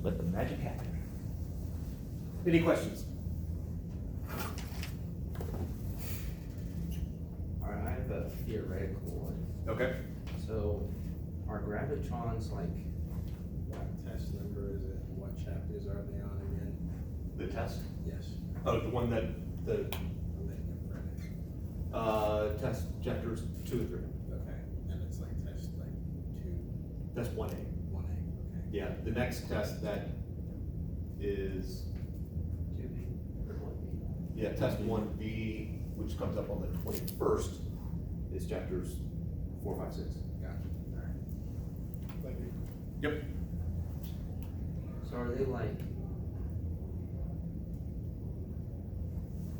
let the magic happen. Any questions? All right, I have a theoretical one. Okay. So, are gravitrons like, What test number is it? What chapters are they on again? The test? Yes. Oh, the one that, the, I'm making it Friday. test chapters 2 and 3. Okay, and it's like test like 2, That's 1A. 1A, okay. Yeah, the next test that is, 2B or 1B? yeah, test 1B, which comes up on the 21st, is chapters 4, 5, 6. Gotcha. All right. Thank you. Yep. So are they like,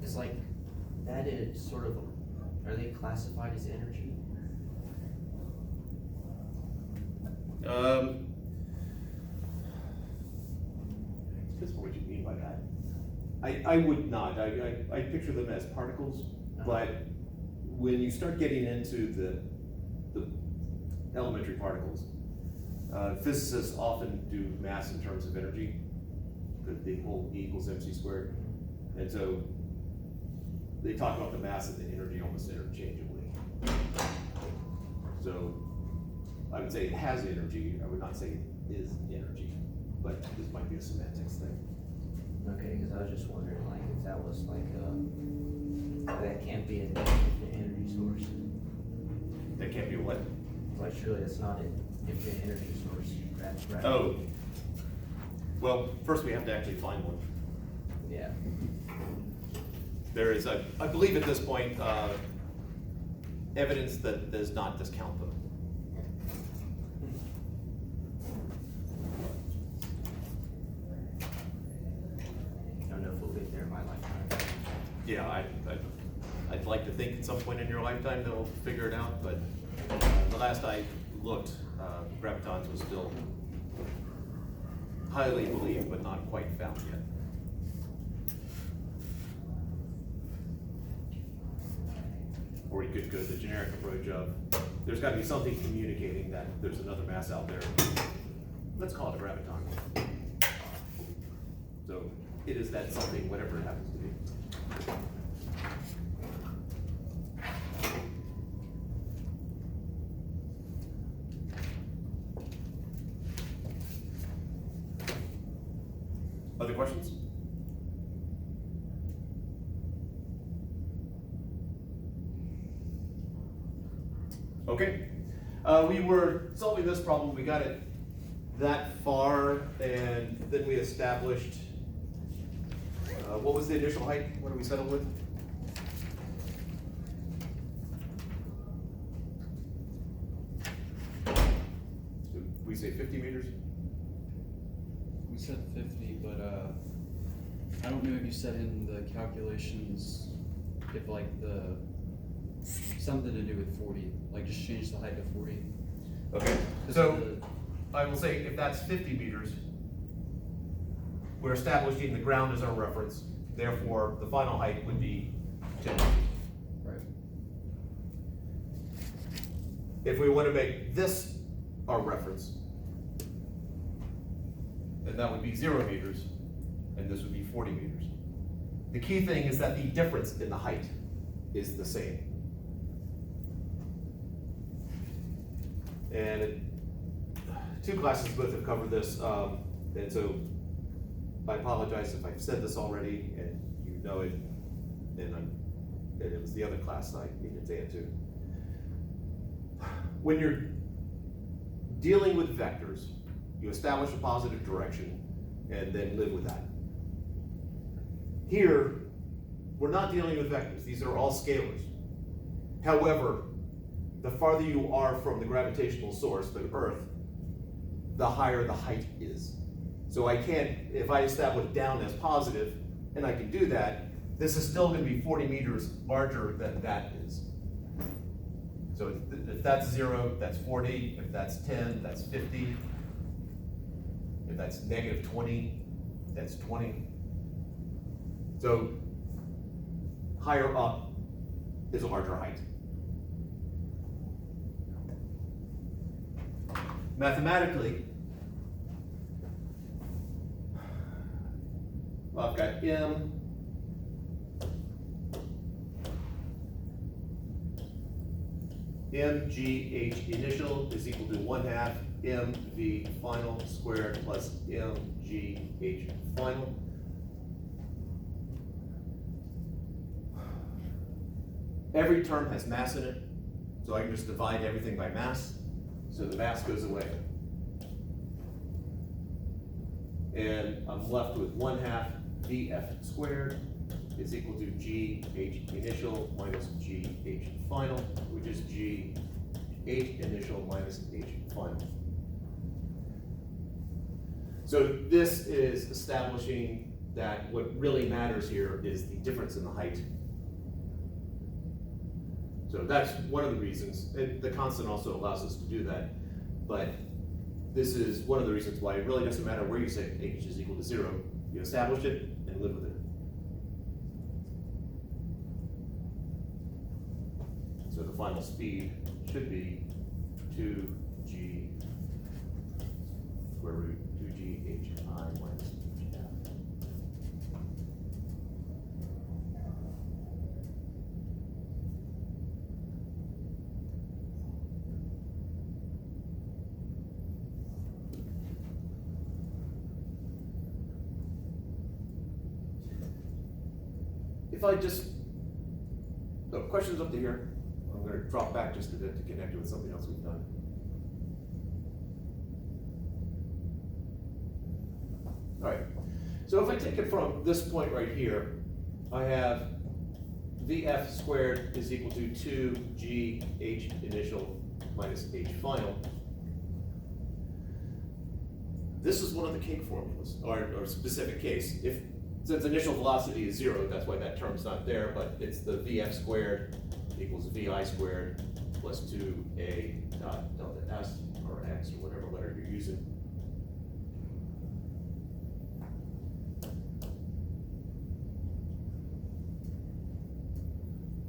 it's like, that is sort of, are they classified as energy? Depends on what you mean by that. I would not, I picture them as particles, but when you start getting into the elementary particles, physicists often do mass in terms of energy, the whole E equals mc squared, and so they talk about the mass and the energy almost interchangeably. So I would say it has energy, I would not say it is energy, but this might be a semantics thing. Okay, because I was just wondering, like, if that was like that can't be an infinite energy source. That can't be what? Like, surely that's not an infinite energy source. Right? Oh. Well, first we have to actually find one. Yeah. There is, I believe at this point, evidence that does not discount them. I don't know if we'll get there in my lifetime. Yeah, I'd like to think at some point in your lifetime they'll figure it out, but the last I looked, gravitons was still highly believed, but not quite found yet. Or you could go the generic approach of, there's gotta be something communicating that there's another mass out there. Let's call it a graviton. So it is that something, whatever it happens to be. Other questions? Okay, we were solving this problem, we got it that far, and then we established, what was the initial height? What did we settle with? Did we say 50 meters? We said 50, but I don't know if you said in the calculations if like something to do with 40, like just change the height to 40. Okay, so I will say if that's 50 meters, we're establishing the ground as our reference, therefore the final height would be 10 meters. Right. If we want to make this our reference, then that would be 0 meters, and this would be 40 meters. The key thing is that the difference in the height is the same. And two classes both have covered this, and so I apologize if I've said this already and you know it, and it was the other class I needed to say it too. When you're dealing with vectors, you establish a positive direction and then live with that. Here, we're not dealing with vectors. These are all scalars. However, the farther you are from the gravitational source, the Earth, the higher the height is. So I can't, if I establish down as positive, and I can do that, this is still going to be 40 meters larger than that is. So if that's 0, that's 40. If that's 10, that's 50. If that's negative 20, that's 20. So higher up is a larger height. I've got M. MGH initial is equal to 1/2 MV final squared plus MGH final. Every term has mass in it, so I can just divide everything by mass, so the mass goes away. And I'm left with 1/2 VF squared is equal to GH initial minus GH final, which is GH initial minus H final. So this is establishing that what really matters here is the difference in the height. So that's one of the reasons, and the constant also allows us to do that, but this is one of the reasons why it really doesn't matter where you say H is equal to 0, you establish it and live with it. So the final speed should be 2g square root 2ghi minus hf. If I just, questions up to here? I'm going to drop back just a bit to connect it with something else we've done. All right, so if I take it from this point right here, I have VF squared is equal to 2GH initial minus H final. This is one of the cake formulas, or specific case. Since initial velocity is 0, that's why that term's not there, but it's the VF squared equals VI squared plus 2A dot delta S or X or whatever letter you're using.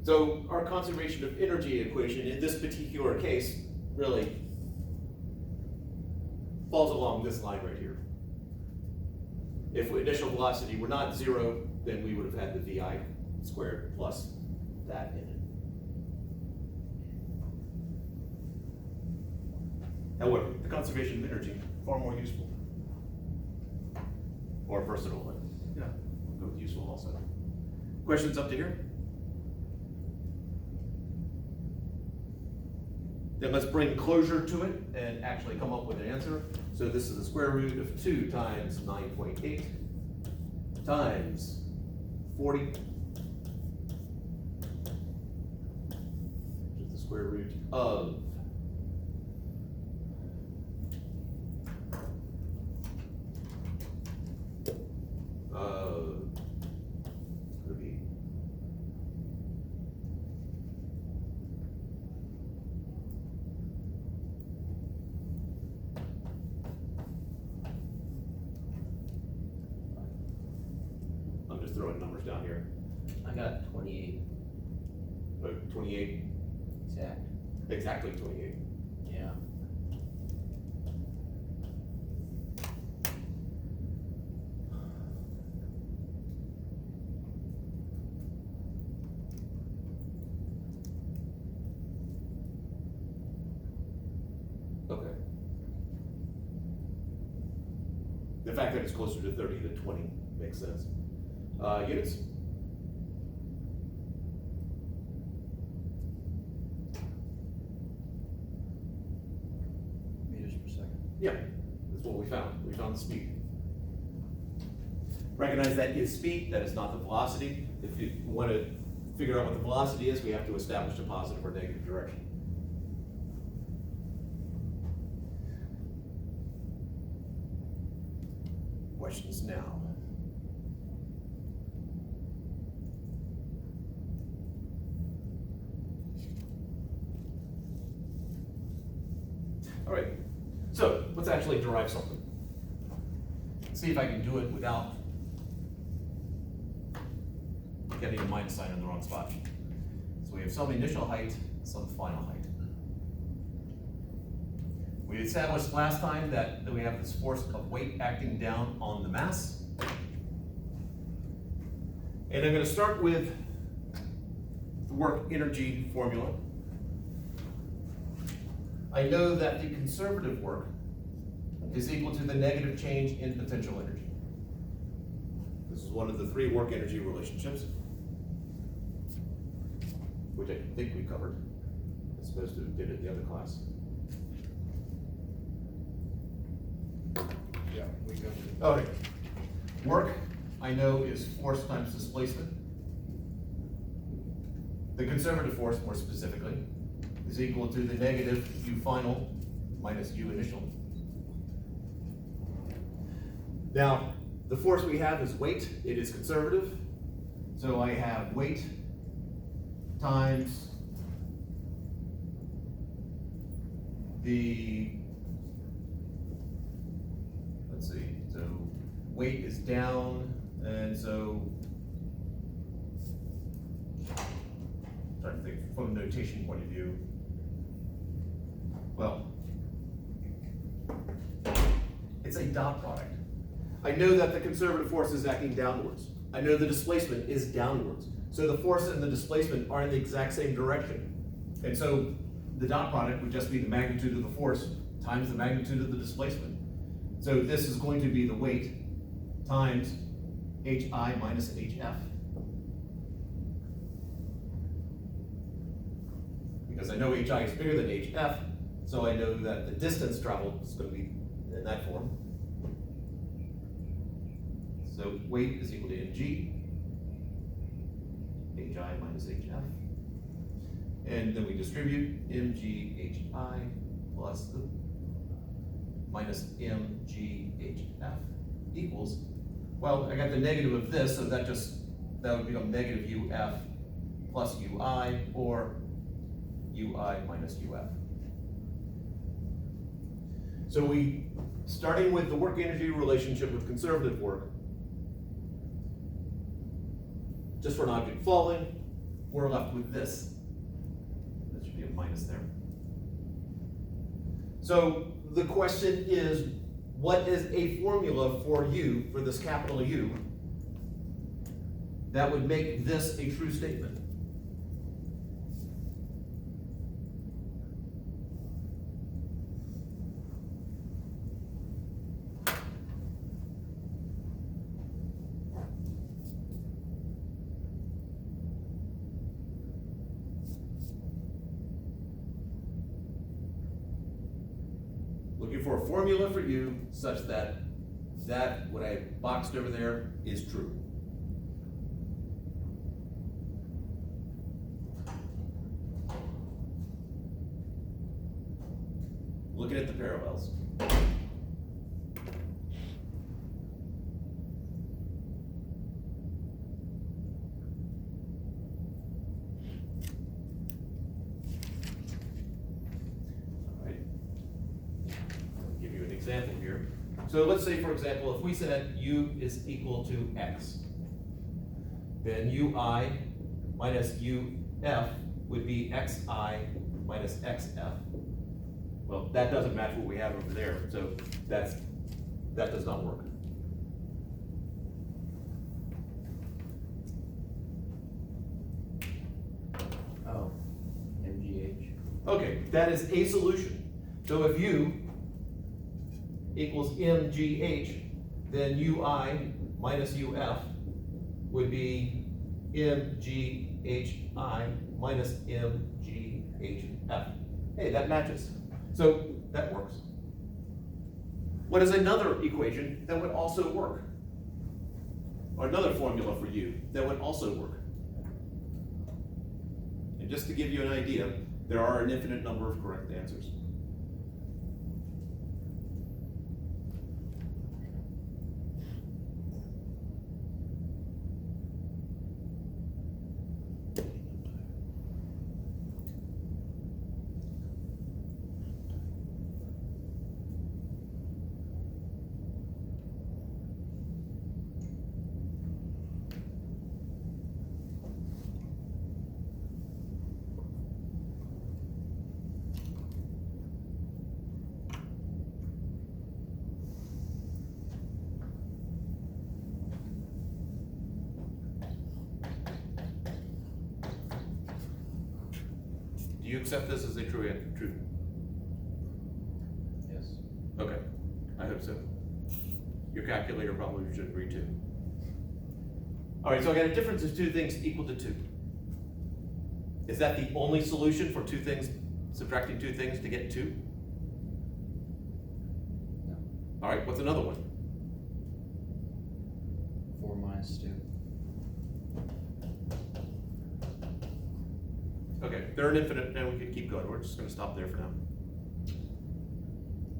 So our conservation of energy equation in this particular case really falls along this line right here. If initial velocity were not 0, then we would have had the VI squared plus that in it. However, the conservation of energy, far more useful. Or versatile, but yeah, we'll go with useful also. Questions up to here? Then let's bring closure to it and actually come up with an answer. So this is the square root of 2 times 9.8 times 40, which is the square root of could be I'm just throwing numbers down here. I got 28 28, exact. exactly 28. Yeah. Okay. The fact that it's closer to 30 than 20 makes sense. Units? Meters per second. Yeah, that's what we found. We found the speed. Recognize that is speed, that is not the velocity. If you want to figure out what the velocity is, we have to establish a positive or negative direction. Questions now? All right, so let's actually derive something. See if I can do it without getting a minus sign in the wrong spot. So we have some initial height, some final height. We established last time that we have this force of weight acting down on the mass. And I'm gonna start with the work energy formula. I know that the conservative work is equal to the negative change in potential energy. This is one of the 3 work energy relationships, which I think we covered. I'm supposed to have did it in the other class. Yeah, we go. Okay. Work, I know, is force times displacement. The conservative force, more specifically, is equal to the negative U final minus U initial. Now, the force we have is weight. It is conservative. So I have weight times the, let's see, so weight is down, and so, trying to think from a notation point of view. Well, it's a dot product. I know that the conservative force is acting downwards. I know the displacement is downwards. So the force and the displacement are in the exact same direction. And so the dot product would just be the magnitude of the force times the magnitude of the displacement. So this is going to be the weight times HI minus HF. Because I know HI is bigger than HF, so I know that the distance traveled is going to be in that form. So weight is equal to mg, HI minus HF. And then we distribute mg HI plus the minus mg HF equals, well, I got the negative of this, so that would become negative UF plus UI, or UI minus UF. So starting with the work energy relationship with conservative work, just for an object falling, we're left with this. That should be a minus there. So the question is, what is a formula for U, for this capital U, that would make this a true statement? Looking for a formula for U such that what I boxed over there is true. Looking at the parallels. Example here. So let's say, for example, if we said U is equal to X, then UI minus UF would be XI minus XF. Well, that doesn't match what we have over there, so that does not work. Oh, MGH. Okay, that is a solution. So if U equals MGH, then UI minus UF would be MGHI minus MGHF. Hey, that matches. So that works. What is another equation that would also work? Or another formula for U that would also work? And just to give you an idea, there are an infinite number of correct answers. you accept this as a true answer? True. Yes. Okay, I hope so. Your calculator probably should agree too. All right, so I got a difference of two things equal to 2. Is that the only solution for two things, subtracting two things to get 2? No. All right, what's another one? 4 minus 2. Okay, they're an infinite, and we could keep going. We're just gonna stop there for now.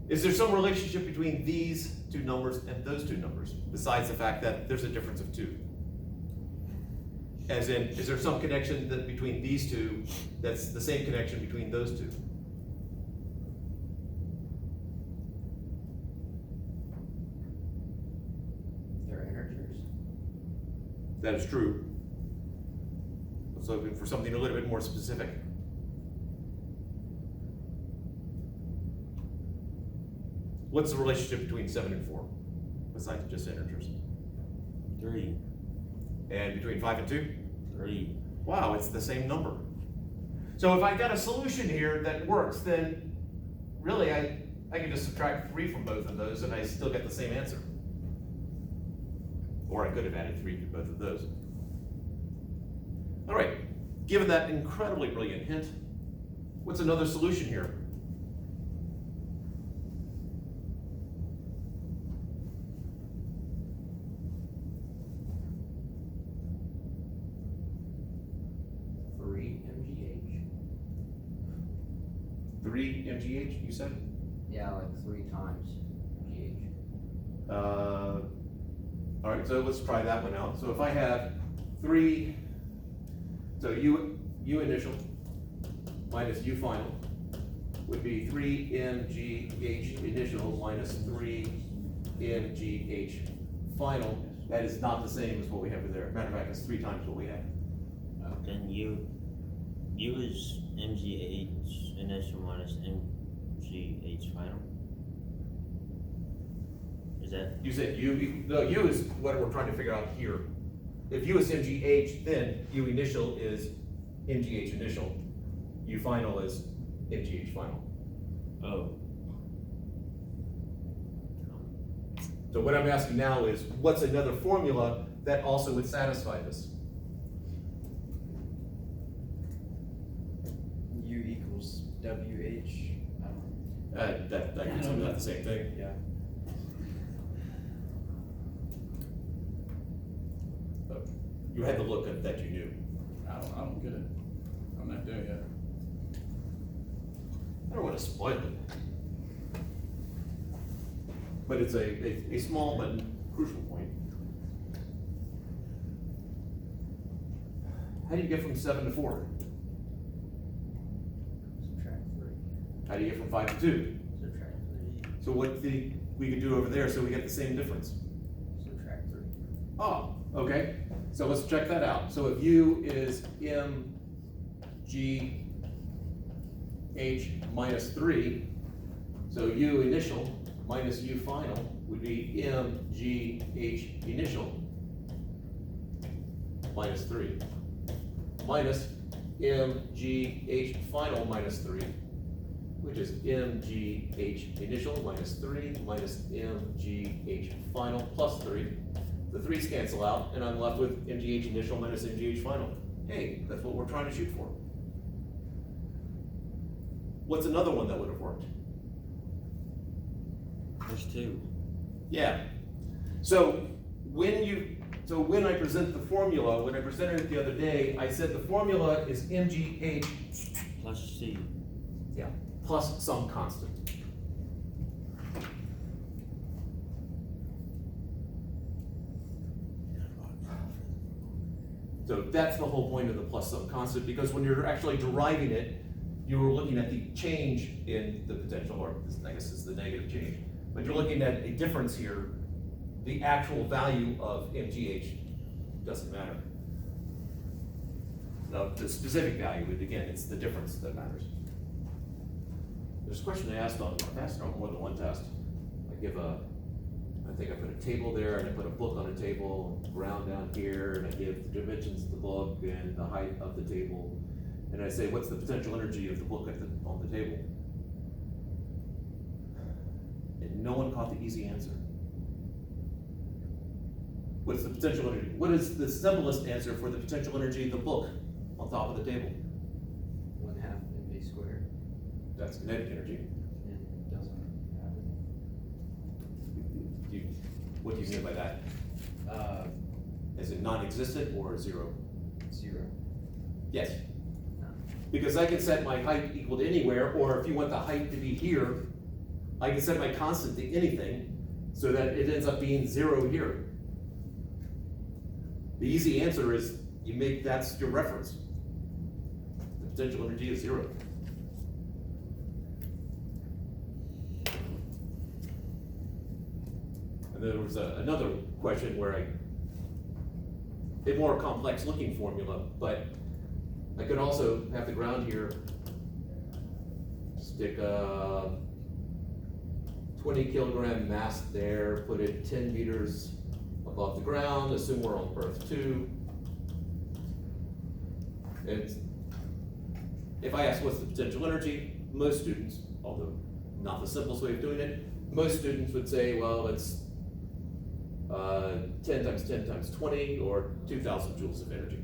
Is there some relationship between these two numbers and those two numbers, besides the fact that there's a difference of 2? As in, is there some connection that between these two that's the same connection between those two? They're integers. That is true. Let's look for something a little bit more specific. What's the relationship between 7 and 4, besides just integers? 3. And between 5 and 2? 3. Wow, it's the same number. So if I got a solution here that works, then really I can just subtract 3 from both of those and I still get the same answer. Or I could have added 3 to both of those. All right, given that incredibly brilliant hint, what's another solution here? Three MGH, you said? Yeah, like 3 times GH. All right, so let's try that one out. So if I have 3, so U initial minus U final would be 3 MGH initial minus 3 MGH final. That is not the same as what we have there. Matter of fact, it's 3 times what we have. Then U is MGH initial minus MGH final. Is that? You said U, no, U is what we're trying to figure out here. If U is MGH, then U initial is MGH initial. U final is MGH final. Oh. So what I'm asking now is, what's another formula that also would satisfy this? U equals WH. I don't know. That gets at the same thing. Yeah. You had the look of that you knew. I don't get it. I'm not there yet. I don't want to spoil it. But it's a small but crucial point. How do you get from 7 to 4? Subtract 3. How do you get from 5 to 2? Subtract 3. So what we could do over there so we get the same difference? Subtract 3. Oh, okay. So let's check that out. So if U is MGH minus 3, so U initial minus U final would be MGH initial minus 3 minus MGH final minus 3, which is MGH initial minus 3 minus MGH final plus 3. The 3's cancel out, and I'm left with MGH initial minus MGH final. Hey, that's what we're trying to shoot for. What's another one that would have worked? There's 2. Yeah. So when I present the formula, when I presented it the other day, I said the formula is MGH Plus C. plus some constant. So that's the whole point of the plus some constant, because when you're actually deriving it, you were looking at the change in the potential, or I guess it's the negative change. But you're looking at a difference here. The actual value of MGH doesn't matter. The specific value, again, it's the difference that matters. There's a question I asked on more than one test. I think I put a table there, and I put a book on a table, ground down here, and I give the dimensions of the book and the height of the table. and I say, what's the potential energy of the book on the table? And no one caught the easy answer. What's the potential energy? What is the simplest answer for the potential energy of the book on top of the table? 1/2 mv squared, That's kinetic energy. and it doesn't have What do you mean by that? Is it non-existent or zero? 0. Yes. No. Because I can set my height equal to anywhere, or if you want the height to be here, I can set my constant to anything so that it ends up being 0 here. The easy answer is that's your reference. The potential energy is 0. And then there was another question where a more complex looking formula, but I could also have the ground here, stick a 20 kilogram mass there, put it 10 meters above the ground, assume we're on Earth 2. And if I ask what's the potential energy, most students, although not the simplest way of doing it, most students would say, well, it's 10 times 10 times 20, or 2,000 joules of energy.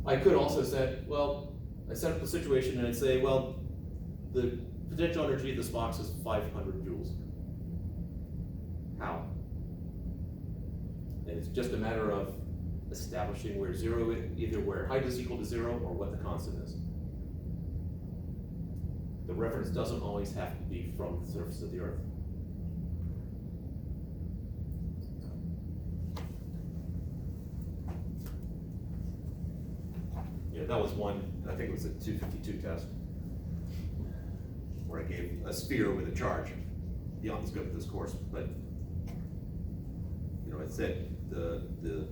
I could also say, well, I set up the situation and I'd say, well, the potential energy of this box is 500 joules. How? And it's just a matter of establishing where either where height is equal to 0 or what the constant is. The reference doesn't always have to be from the surface of the Earth. Yeah, that was one, I think it was a 252 test, where I gave a sphere with a charge beyond the scope of this course, but it said the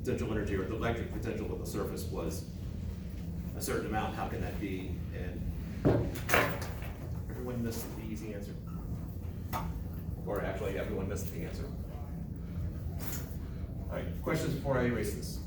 potential energy or the electric potential of the surface was a certain amount. How can that be? And everyone missed the easy answer. Or actually, everyone missed the answer. All right, questions before I erase this?